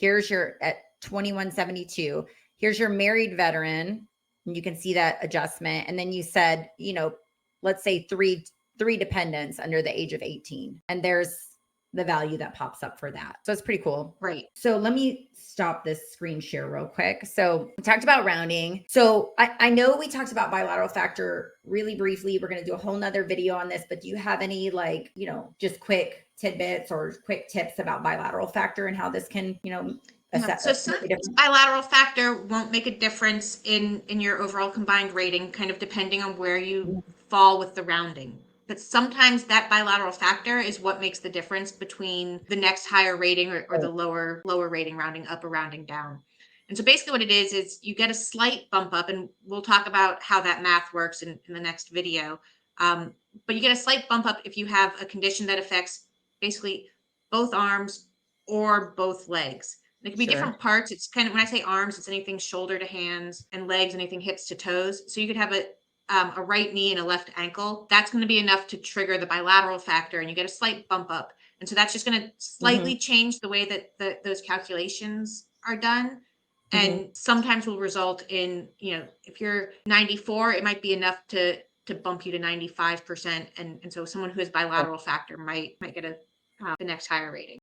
Here's your at 2172. Here's your married veteran. And you can see that adjustment. And then you said, let's say three dependents under the age of 18. And there's the value that pops up for that. So it's pretty cool. Right. So let me stop this screen share real quick. So we talked about rounding. So I know we talked about bilateral factor really briefly. We're going to do a whole nother video on this, but do you have any just quick tidbits or quick tips about bilateral factor and how this can, assess? So some bilateral factor won't make a difference in your overall combined rating, kind of depending on where you fall with the rounding. But sometimes that bilateral factor is what makes the difference between the next higher rating or the lower rating, rounding up or rounding down. And so basically what it is you get a slight bump up, and we'll talk about how that math works in the next video. But you get a slight bump up if you have a condition that affects basically both arms or both legs. It can be different parts. It's kind of, when I say arms, it's anything shoulder to hands, and legs, anything hips to toes. So you could have a right knee and a left ankle. That's going to be enough to trigger the bilateral factor, and you get a slight bump up. And so that's just going to slightly change the way that those calculations are done. And sometimes will result in, if you're 94, it might be enough to bump you to 95%. And so someone who has bilateral factor might get the next higher rating.